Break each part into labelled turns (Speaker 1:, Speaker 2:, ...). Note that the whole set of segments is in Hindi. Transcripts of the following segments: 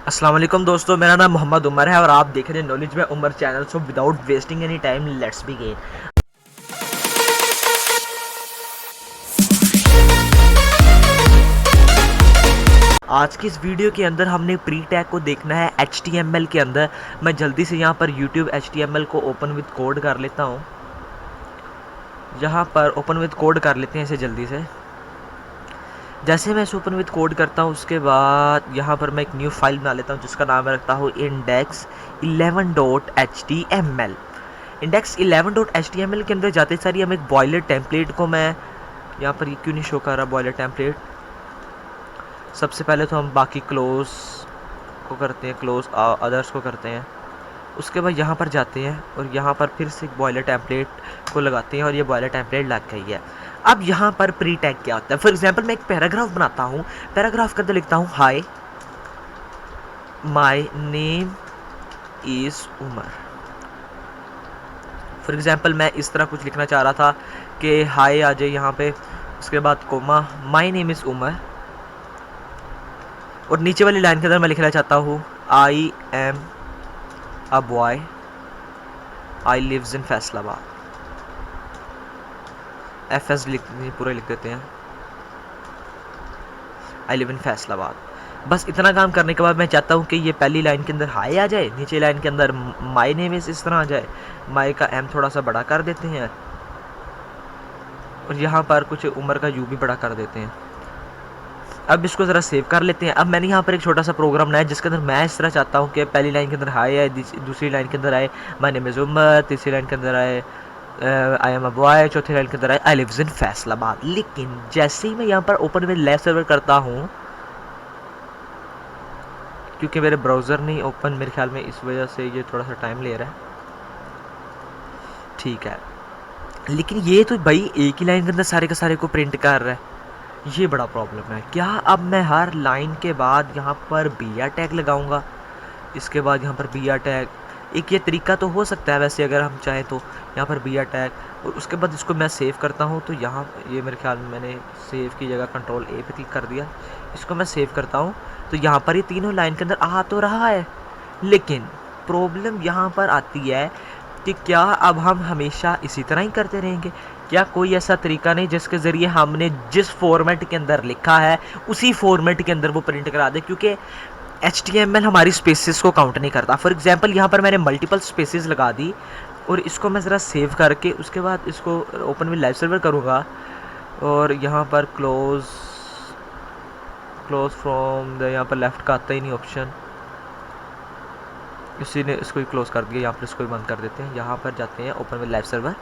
Speaker 1: अस्सलाम वालेकुम दोस्तों, मेरा नाम मोहम्मद उमर है और आप देख रहे हैं नॉलेज में Umar channel. So without wasting any time let's begin. आज की इस वीडियो के अंदर हमने प्री टैग को देखना है HTML के अंदर। मैं जल्दी से यहाँ पर YouTube HTML को ओपन विद कोड कर लेता हूँ। यहाँ पर ओपन विद कोड कर लेते हैं इसे जल्दी से। जैसे मैं इसे ओपन विद कोड करता हूँ उसके बाद यहाँ पर मैं एक न्यू फाइल बना लेता हूँ जिसका नाम रखता हूँ index11.html। index11.html के अंदर जाते सारी हम एक बॉयलर टेम्पलेट को मैं यहाँ पर ये क्यों नहीं शो कर रहा बॉयलर टेम्पलेट। सबसे पहले तो हम बाकी क्लोज को करते हैं, क्लोज अदर्स को करते हैं। उसके बाद यहाँ पर जाते हैं और यहाँ पर फिर से एक बॉयलर टेम्पलेट को लगाते हैं और ये बॉयलर टेम्पलेट लग गई है। अब यहाँ पर प्री टैग क्या होता है। फॉर एग्जांपल मैं एक पैराग्राफ बनाता हूँ, पैराग्राफ के अंदर लिखता हूँ hi my name is Umar. For example मैं इस तरह कुछ लिखना चाह रहा था कि हाय आ जाए यहाँ पे, उसके बाद comma my name is Umar और नीचे वाली लाइन के अंदर मैं लिखना चाहता हूँ I am a boy I lives in Faisalabad. FS पूरा लिख देते हैं, आई लिव इन फैसलाबाद। बस इतना काम करने के बाद मैं चाहता हूँ कि ये पहली लाइन के अंदर हाई आ जाए, नीचे लाइन के अंदर माई नेम इस तरह आ जाए। माई का M थोड़ा सा बड़ा कर देते हैं और यहाँ पर कुछ उम्र का U भी बड़ा कर देते हैं। अब इसको ज़रा सेव कर लेते हैं। अब मैंने यहाँ पर एक छोटा सा प्रोग्राम बनाया जिसके अंदर मैं इस तरह चाहता हूँ कि पहली लाइन के अंदर हाई आए, दूसरी लाइन के अंदर आए माई नेम इज़ उमर, तीसरी लाइन के अंदर आए आई एम अ बॉय, चौथी लाइन के अंदर आई लिव्स इन फैसलाबाद। लेकिन जैसे ही मैं यहाँ पर ओपन विद लाइव सर्वर करता हूँ, क्योंकि मेरे ब्राउज़र नहीं ओपन मेरे ख्याल में, इस वजह से ये थोड़ा सा टाइम ले रहा है। ठीक है, लेकिन ये तो भाई एक ही लाइन के अंदर सारे के सारे को प्रिंट कर रहा है, ये बड़ा प्रॉब्लम है। क्या अब मैं हर लाइन के बाद यहाँ पर BR टैग लगाऊंगा, इसके बाद यहाँ पर BR टैग, एक ये तरीका तो हो सकता है वैसे अगर हम चाहें तो यहाँ पर BR टैग, और उसके बाद इसको मैं सेव करता हूँ तो यहाँ ये मेरे ख्याल में मैंने सेव की जगह कंट्रोल A पे क्लिक कर दिया। इसको मैं सेव करता हूँ तो यहाँ पर ये तीनों लाइन के अंदर आ तो रहा है, लेकिन प्रॉब्लम यहाँ पर आती है कि क्या अब हम हमेशा इसी तरह ही करते रहेंगे। क्या कोई ऐसा तरीका नहीं जिसके ज़रिए हमने जिस फॉर्मेट के अंदर लिखा है उसी फॉर्मेट के अंदर वो प्रिंट करा दे, क्योंकि HTML हमारी स्पेसेस को काउंट नहीं करता। फॉर एग्जांपल यहाँ पर मैंने मल्टीपल स्पेसेस लगा दी और इसको मैं ज़रा सेव करके उसके बाद इसको ओपन विद लाइव सर्वर करूँगा और यहाँ पर क्लोज फ्रॉम द, यहाँ पर लेफ़्ट का आता ही नहीं ऑप्शन, इसी ने इसको ही क्लोज़ कर दिया। यहाँ पर इसको ही बंद कर देते हैं। यहाँ पर जाते हैं ओपन विद लाइव सर्वर,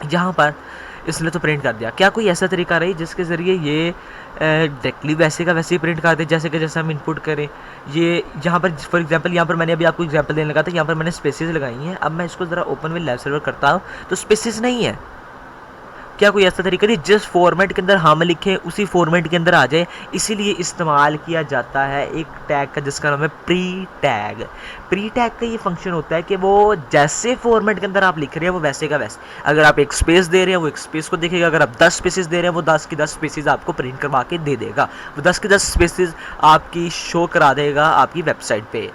Speaker 1: यहाँ पर इसने तो प्रिंट कर दिया। क्या कोई ऐसा तरीका रही जिसके ज़रिए ये डायरेक्टली वैसे का वैसे ही प्रिंट कर दे जैसे कि जैसे हम इनपुट करें। ये यहाँ पर फॉर एग्जांपल यहाँ पर मैंने अभी आपको एग्जांपल देने लगा था, यहाँ पर मैंने स्पेसेस लगाई हैं। अब मैं इसको ज़रा ओपन विद लाइव सर्वर करता हूँ तो स्पेसेस नहीं है। क्या कोई ऐसा तरीका नहीं जिस फॉर्मेट के अंदर हम लिखें उसी फॉर्मेट के अंदर आ जाए, इसीलिए इस्तेमाल किया जाता है एक टैग का जिसका नाम है प्री टैग। प्री टैग का ये फंक्शन होता है कि वो जैसे फॉर्मेट के अंदर आप लिख रहे हैं वो वैसे का वैसे, अगर आप एक स्पेस दे रहे हैं वो एक स्पेस को देखेगा, अगर आप 10 स्पेसेस दे रहे हैं वो 10 की 10 स्पेसेस आपको प्रिंट करवा के दे देगा, वो 10 की 10 स्पेसेस आपकी शो करा देगा आपकी वेबसाइट पे।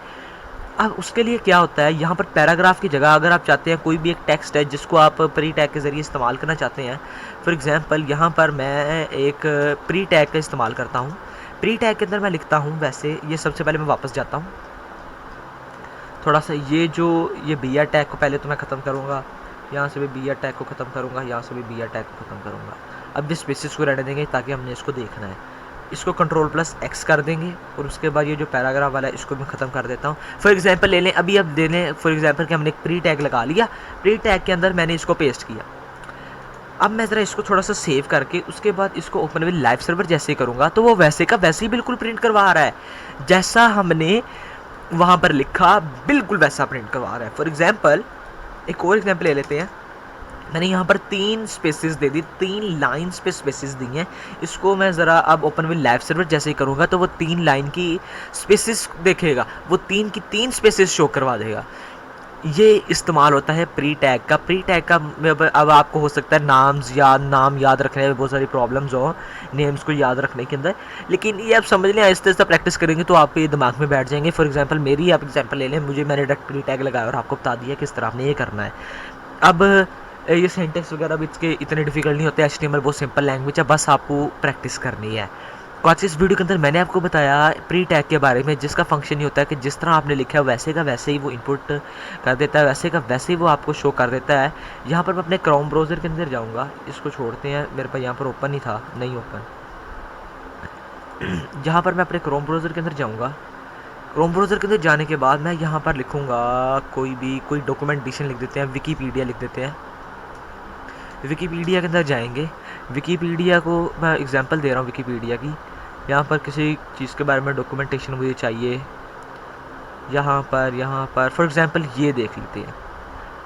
Speaker 1: अब उसके लिए क्या होता है, यहाँ पर पैराग्राफ की जगह अगर आप चाहते हैं कोई भी एक टेक्स्ट है जिसको आप प्री टैग के ज़रिए इस्तेमाल करना चाहते हैं, फॉर एग्जांपल यहाँ पर मैं एक प्री टैग का इस्तेमाल करता हूँ। प्री टैग के अंदर मैं लिखता हूँ, वैसे ये सबसे पहले मैं वापस जाता हूँ थोड़ा सा, ये BR टैग को पहले तो मैं ख़त्म करूँगा, यहाँ से भी BR टैग को ख़त्म करूँगा, यहाँ से भी BR टैग को ख़त्म करूँगा। अब भी स्पेसिस को रहने देंगे ताकि हमने इसको देखना है। इसको Ctrl+X कर देंगे और उसके बाद ये जो पैराग्राफ वाला है इसको मैं ख़त्म कर देता हूँ। फॉर एग्जांपल ले लें, अभी अब दे लें फॉर एग्जांपल कि हमने एक प्री टैग लगा लिया, प्री टैग के अंदर मैंने इसको पेस्ट किया। अब मैं ज़रा इसको थोड़ा सा सेव करके उसके बाद इसको ओपन विद लाइव सर्वर जैसे करूँगा तो वो वैसे का वैसे ही बिल्कुल प्रिंट करवा रहा है, जैसा हमने वहाँ पर लिखा बिल्कुल वैसा प्रिंट करवा रहा है। फॉर एग्जांपल एक और एग्जांपल ले लेते हैं। मैंने यहाँ पर 3 स्पेसेस दे दी, 3 लाइन्स पे स्पेसेस दी हैं। इसको मैं ज़रा अब ओपन विद लाइव सर्वर जैसे ही करूँगा तो वो 3 लाइन की स्पेसेस देखेगा, वो 3 की 3 स्पेसेस शो करवा देगा। ये इस्तेमाल होता है प्री टैग का। प्री टैग का अब आपको हो सकता है नाम याद रखने में बहुत सारी प्रॉब्लम्स हो, नेम्स को याद रखने के अंदर, लेकिन ये आप समझ लें, आहिस्ता आहिस्ता प्रैक्टिस करेंगे तो आपके दिमाग में बैठ जाएंगे। फॉर एग्जांपल मेरी आप एग्जांपल ले लें, मैंने डायरेक्ट प्री टैग लगाया और आपको बता दिया किस तरह आपने ये करना है। अब ये सेंटेंस वगैरह भी इसके इतने डिफिकल्ट नहीं होते, HTML बहुत सिंपल लैंग्वेज है, बस आपको प्रैक्टिस करनी है। तो आज इस वीडियो के अंदर मैंने आपको बताया प्री टैग के बारे में, जिसका फंक्शन ये होता है कि जिस तरह आपने लिखा है वैसे का वैसे ही वो इनपुट कर देता है, वैसे का वैसे ही वो आपको शो कर देता है। यहाँ पर मैं अपने क्रोम ब्राउज़र के अंदर जाऊँगा, इसको छोड़ते हैं, मेरे पास यहाँ पर ओपन ही था, नहीं ओपन। यहाँ पर मैं अपने क्रोम ब्राउज़र के अंदर जाऊँगा। क्रोम ब्राउज़र के अंदर जाने के बाद मैं यहाँ पर लिखूँगा कोई डॉक्यूमेंटेशन लिख देते हैं, विकीपीडिया लिख देते हैं। विकीपीडिया के अंदर जाएंगे, विकीपीडिया को मैं एग्जांपल दे रहा हूँ विकीपीडिया की। यहाँ पर किसी चीज़ के बारे में डॉक्यूमेंटेशन मुझे चाहिए, यहाँ पर फॉर एग्जांपल ये देख लेते हैं।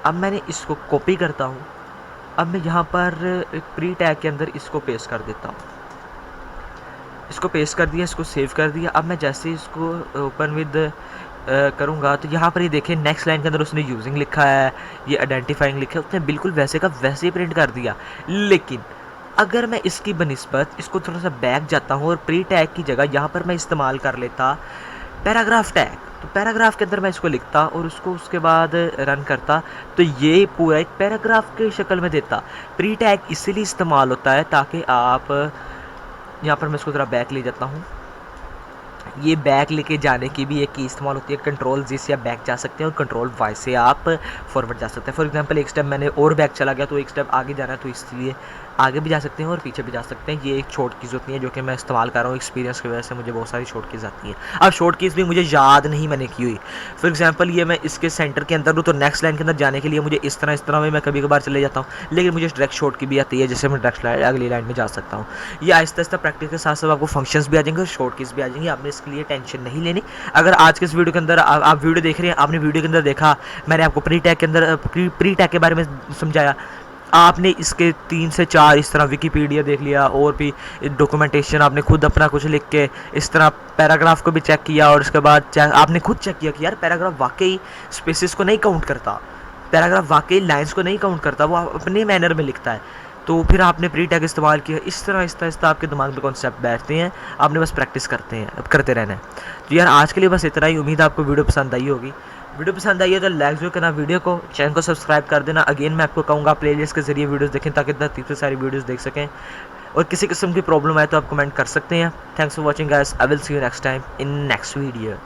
Speaker 1: अब मैंने इसको कॉपी करता हूँ, अब मैं यहाँ पर एक प्री टैग के अंदर इसको पेस्ट कर देता हूँ। इसको पेस्ट कर दिया, इसको सेव कर दिया। अब मैं जैसे इसको ओपन विद करूँगा तो यहाँ पर ये देखिए नेक्स्ट लाइन के अंदर उसने यूजिंग लिखा है, ये आइडेंटिफाइंग लिखा है, उसने बिल्कुल वैसे का वैसे ही प्रिंट कर दिया। लेकिन अगर मैं इसकी बनिस्बत इसको थोड़ा सा बैक जाता हूँ और प्री टैग की जगह यहाँ पर मैं इस्तेमाल कर लेता पैराग्राफ टैग, तो पैराग्राफ के अंदर मैं इसको लिखता और उसको उसके बाद रन करता, तो ये पूरा एक पैराग्राफ की शक्ल में देता। प्री टैग इसीलिए इस्तेमाल होता है ताकि आप, यहाँ पर मैं इसको ज़रा बैक ले जाता हूँ, ये बैक लेके जाने की भी एक की इस्तेमाल होती है, कंट्रोल जी से आप बैक जा सकते हैं और कंट्रोल वाई से आप फॉरवर्ड जा सकते हैं। फॉर एग्जांपल एक स्टेप मैंने और बैक चला गया तो एक स्टेप आगे जाना है, तो इसलिए आगे भी जा सकते हैं और पीछे भी जा सकते हैं। ये एक शॉर्ट कीज़ होती है जो कि मैं इस्तेमाल कर रहा हूँ, एक्सपीरियंस की वजह से मुझे बहुत सारी शॉर्ट कीज़ आती हैं। अब शॉर्ट कीज़ भी मुझे याद नहीं मैंने की हुई। फॉर एग्जाम्पल ये मैं इसके सेंटर के अंदर हूँ तो नेक्स्ट लाइन के अंदर जाने के लिए मुझे इस तरह में मैं कभी कभार चले जाता हूँ, लेकिन मुझे डायरेक्ट शॉर्ट की भी आती है जिससे मैं डायरेक्ट अगली लाइन में जा सकता हूँ। ये आहिस्ता आहिस्ता प्रैक्टिस के साथ साथ आपको फंक्शंस भी आ जाएंगे और शॉर्ट कीज़ भी आ जाएंगी, आपने इसके लिए टेंशन नहीं लेनी। अगर आज के इस वीडियो के अंदर आप वीडियो देख रहे हैं, आपने वीडियो के अंदर देखा, मैंने आपको प्री टैग के अंदर प्री टैग के बारे में समझाया, आपने इसके 3 से 4 इस तरह विकीपीडिया देख लिया और भी डॉक्यूमेंटेशन आपने खुद अपना कुछ लिख के इस तरह पैराग्राफ को भी चेक किया और उसके बाद आपने खुद चेक किया कि यार पैराग्राफ वाकई स्पेसेस को नहीं काउंट करता, पैराग्राफ वाकई लाइंस को नहीं काउंट करता, वो अपने मैनर में लिखता है। तो फिर आपने प्री टैग इस्तेमाल किया, इस तरह आहिस्ता आहिस्ता आपके दिमाग में कॉन्सेप्ट बैठते हैं, आपने बस प्रैक्टिस करते रहना है। तो यार आज के लिए बस इतना ही, उम्मीद है आपको वीडियो पसंद आई होगी। वीडियो पसंद आई है तो लाइक जो करना, वीडियो को, चैनल को सब्सक्राइब कर देना। अगेन मैं आपको कहूँगा प्लेलिस्ट के जरिए वीडियोस देखें ताकि तीसरी सारी वीडियोस देख सकें, और किसी किस्म की प्रॉब्लम आए तो आप कमेंट कर सकते हैं। Thanks for watching guys, I will see you next time in next video.